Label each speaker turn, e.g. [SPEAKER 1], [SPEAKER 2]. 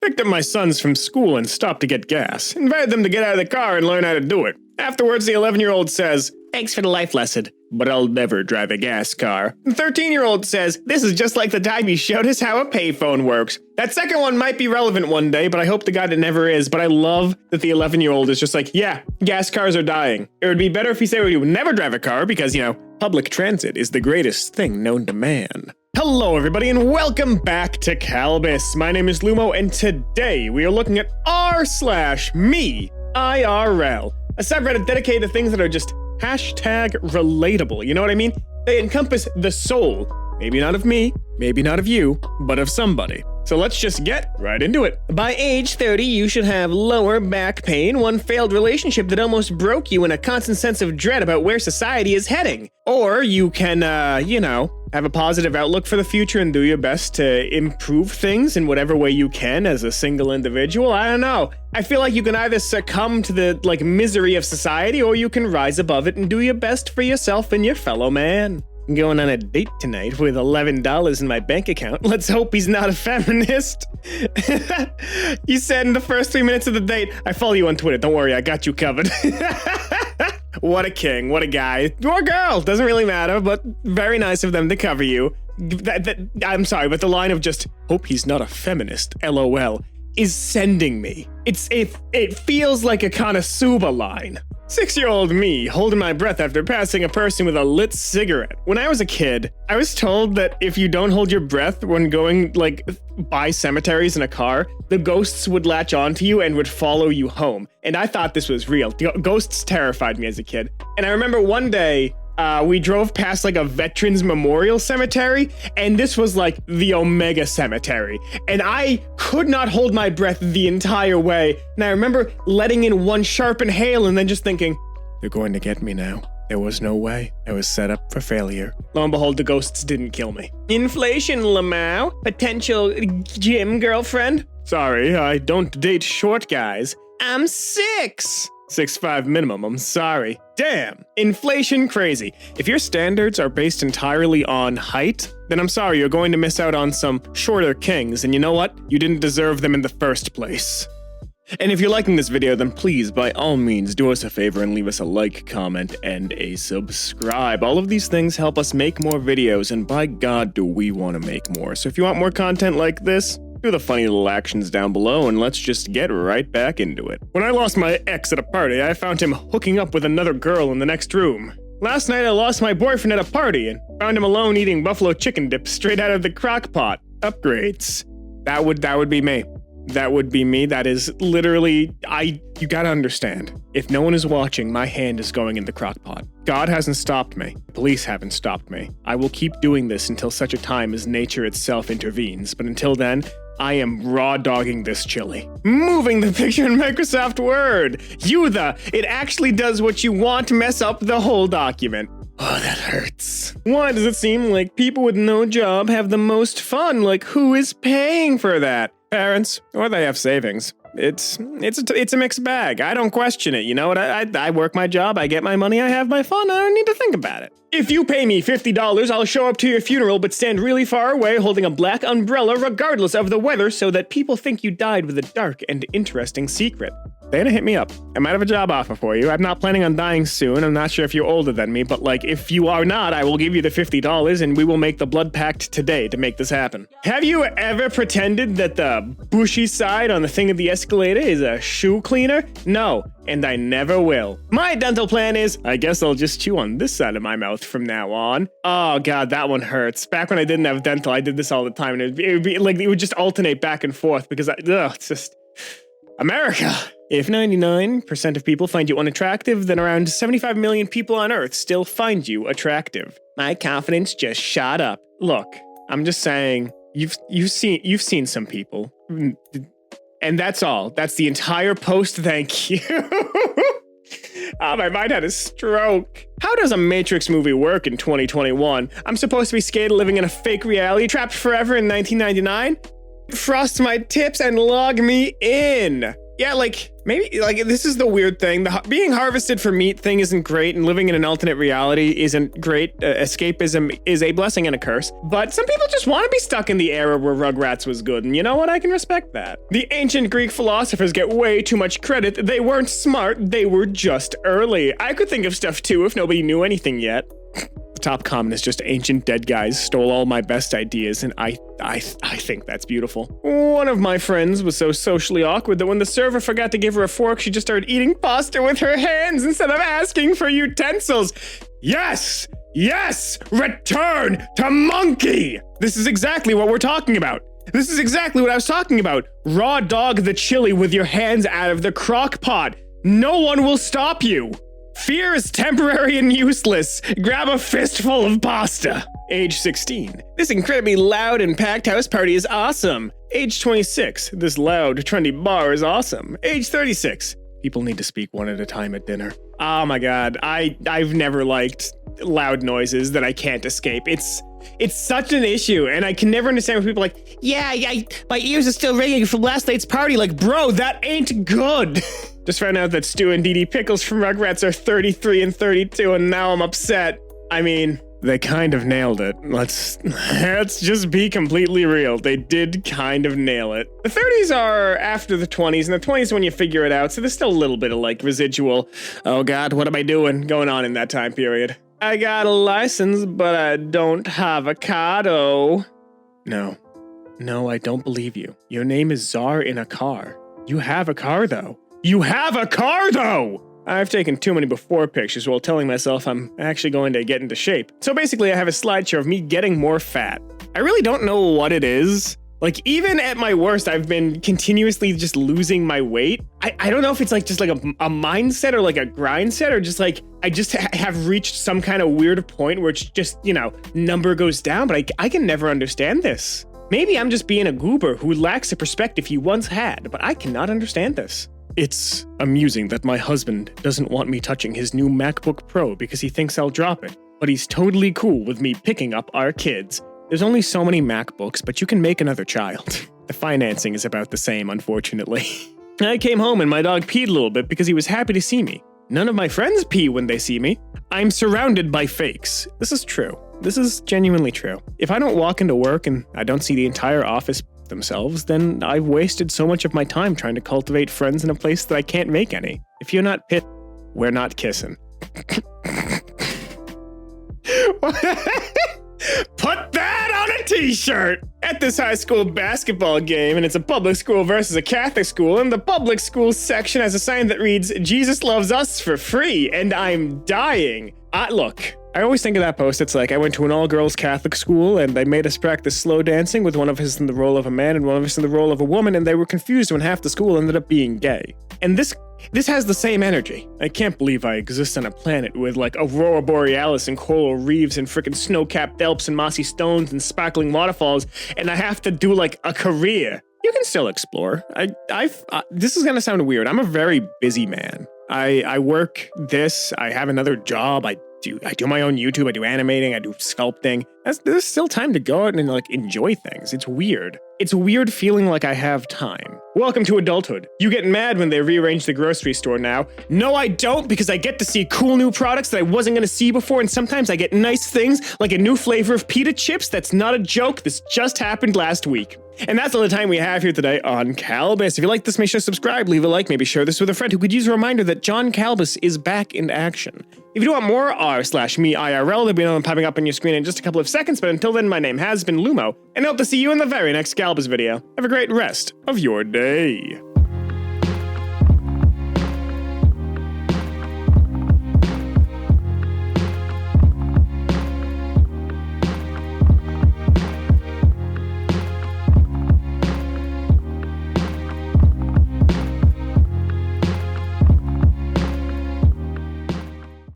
[SPEAKER 1] Picked up my sons from school and stopped to get gas. Invited them to get out of the car and learn how to do it. Afterwards, the 11-year-old says, "Thanks for the life lesson, but I'll never drive a gas car." The 13-year-old says, "This is just like the time you showed us how a payphone works." That second one might be relevant one day, but I hope to God it never is. But I love that the 11-year-old is just like, yeah, gas cars are dying. It would be better if he said he would never drive a car because, public transit is the greatest thing known to man. Hello, everybody, and welcome back to Kalbus. My name is Lumo, and today we are looking at r/MeIRL, a subreddit dedicated to things that are just hashtag relatable. You know what I mean? They encompass the soul, maybe not of me, maybe not of you, but of somebody. So let's just get right into it. By age 30, you should have lower back pain, one failed relationship that almost broke you, and a constant sense of dread about where society is heading. Or you can, have a positive outlook for the future and do your best to improve things in whatever way you can as a single individual. I don't know. I feel like you can either succumb to the, misery of society, or you can rise above it and do your best for yourself and your fellow man. I'm going on a date tonight with $11 in my bank account. Let's hope he's not a feminist. You said in the first 3 minutes of the date, "I follow you on Twitter. Don't worry, I got you covered." What a king, what a guy. Or girl, doesn't really matter, but very nice of them to cover you. I'm sorry, but the line of just, "hope he's not a feminist, LOL, is sending me. It feels like a Konosuba line. 6-year-old me, holding my breath after passing a person with a lit cigarette. When I was a kid, I was told that if you don't hold your breath when going, by cemeteries in a car, the ghosts would latch onto you and would follow you home. And I thought this was real. Ghosts terrified me as a kid. And I remember one day, we drove past a veterans memorial cemetery, and this was the Omega Cemetery. And I could not hold my breath the entire way. And I remember letting in one sharp inhale and then just thinking, they're going to get me now. There was no way. I was set up for failure. Lo and behold, the ghosts didn't kill me. Inflation, Lamau. Potential gym girlfriend? Sorry, I don't date short guys. I'm 6'5" minimum, I'm sorry. Damn, inflation crazy. If your standards are based entirely on height, then I'm sorry, you're going to miss out on some shorter kings, and you know what? You didn't deserve them in the first place. And if you're liking this video, then please, by all means, do us a favor and leave us a like, comment, and a subscribe. All of these things help us make more videos, and by God, do we want to make more. So if you want more content like this, do the funny little actions down below, and let's just get right back into it. When I lost my ex at a party, I found him hooking up with another girl in the next room. Last night, I lost my boyfriend at a party and found him alone eating buffalo chicken dip straight out of the crock pot. Upgrades. That would be me. That would be me. That is literally, you gotta understand. If no one is watching, my hand is going in the crock pot. God hasn't stopped me. Police haven't stopped me. I will keep doing this until such a time as nature itself intervenes. But until then, I am raw dogging this chili. Moving the picture in Microsoft Word. It actually does what you want to mess up the whole document. Oh, that hurts. Why does it seem like people with no job have the most fun? Who is paying for that? Parents, or they have savings. It's a mixed bag. I don't question it. You know what? I work my job, I get my money, I have my fun. I don't need to think about it. If you pay me $50, I'll show up to your funeral but stand really far away holding a black umbrella regardless of the weather so that people think you died with a dark and interesting secret. Dana, hit me up. I might have a job offer for you. I'm not planning on dying soon. I'm not sure if you're older than me, but if you are not, I will give you the $50 and we will make the blood pact today to make this happen. Have you ever pretended that the bushy side on the thing of the escalator is a shoe cleaner? No, and I never will. My dental plan is, I guess I'll just chew on this side of my mouth from now on. Oh God, that one hurts. Back when I didn't have dental, I did this all the time, and it would just alternate back and forth because it's just America. If 99% of people find you unattractive, then around 75 million people on Earth still find you attractive. My confidence just shot up. Look, I'm just saying, you've seen some people, and that's all. That's the entire post. Thank you. Oh, my mind had a stroke. How does a Matrix movie work in 2021? I'm supposed to be scared of living in a fake reality, trapped forever in 1999? Frost my tips and log me in. Yeah, like, maybe, like, this is the weird thing. Being harvested for meat thing isn't great, and living in an alternate reality isn't great. Escapism is a blessing and a curse. But some people just want to be stuck in the era where Rugrats was good, and you know what? I can respect that. The ancient Greek philosophers get way too much credit. They weren't smart, they were just early. I could think of stuff too if nobody knew anything yet. The top comment is just ancient dead guys stole all my best ideas, and I think that's beautiful. One of my friends was so socially awkward that when the server forgot to give her a fork, she just started eating pasta with her hands instead of asking for utensils. Yes! Yes! Return to monkey! This is exactly what we're talking about. This is exactly what I was talking about. Raw dog the chili with your hands out of the crock pot. No one will stop you. Fear is temporary and useless. Grab a fistful of pasta. Age 16. This incredibly loud and packed house party is awesome. Age 26. This loud, trendy bar is awesome. Age 36. People need to speak one at a time at dinner. Oh my god, I've never liked loud noises that I can't escape. It's such an issue, and I can never understand when people are like, yeah, my ears are still ringing from last night's party. Like, bro, that ain't good. Just found out that Stu and Dee Dee Pickles from Rugrats are 33 and 32, and now I'm upset. I mean, they kind of nailed it. Let's just be completely real. They did kind of nail it. The 30s are after the 20s, and the 20s when you figure it out, so there's still a little bit of, like, residual, oh god, what am I doing going on in that time period. I got a license, but I don't have a cado. No, I don't believe you. Your name is Czar in a car. You have a car, though. You have a car, though! I've taken too many before pictures while telling myself I'm actually going to get into shape. So basically, I have a slideshow of me getting more fat. I really don't know what it is. Like, even at my worst, I've been continuously just losing my weight. I don't know if it's like just like a mindset or like a grind set or just like I just have reached some kind of weird point where it's just, you know, number goes down, but I can never understand this. Maybe I'm just being a goober who lacks the perspective he once had, but I cannot understand this. It's amusing that my husband doesn't want me touching his new MacBook Pro because he thinks I'll drop it, but he's totally cool with me picking up our kids. There's only so many MacBooks, but you can make another child. The financing is about the same, unfortunately. I came home and my dog peed a little bit because he was happy to see me. None of my friends pee when they see me. I'm surrounded by fakes. This is true. This is genuinely true. If I don't walk into work and I don't see the entire office themselves, then I've wasted so much of my time trying to cultivate friends in a place that I can't make any. If you're not pit, we're not kissing. Put that on a t-shirt! At this high school basketball game, and it's a public school versus a Catholic school, and the public school section has a sign that reads, Jesus loves us for free, and I'm dying. Look, I always think of that post. It's like, I went to an all-girls Catholic school, and they made us practice slow dancing with one of us in the role of a man and one of us in the role of a woman, and they were confused when half the school ended up being gay. And this has the same energy. I can't believe I exist on a planet with, like, Aurora Borealis and coral reefs and frickin' snow-capped Alps and mossy stones and sparkling waterfalls, and I have to do, like, a career. You can still explore. This is gonna sound weird. I'm a very busy man. I work this, I have another job, I do my own YouTube, I do animating, I do sculpting. There's still time to go out and like enjoy things. It's weird. It's weird feeling like I have time. Welcome to adulthood. You get mad when they rearrange the grocery store now. No, I don't, because I get to see cool new products that I wasn't gonna see before, and sometimes I get nice things like a new flavor of pita chips. That's not a joke. This just happened last week. And that's all the time we have here today on Kalbus. If you like this, make sure to subscribe, leave a like, maybe share this with a friend who could use a reminder that John Kalbus is back in action. If you do want more r/MeIRL, there'll be another popping up on your screen in just a couple of seconds, but until then, my name has been Lumo, and I hope to see you in the very next Kalbus video. Have a great rest of your day.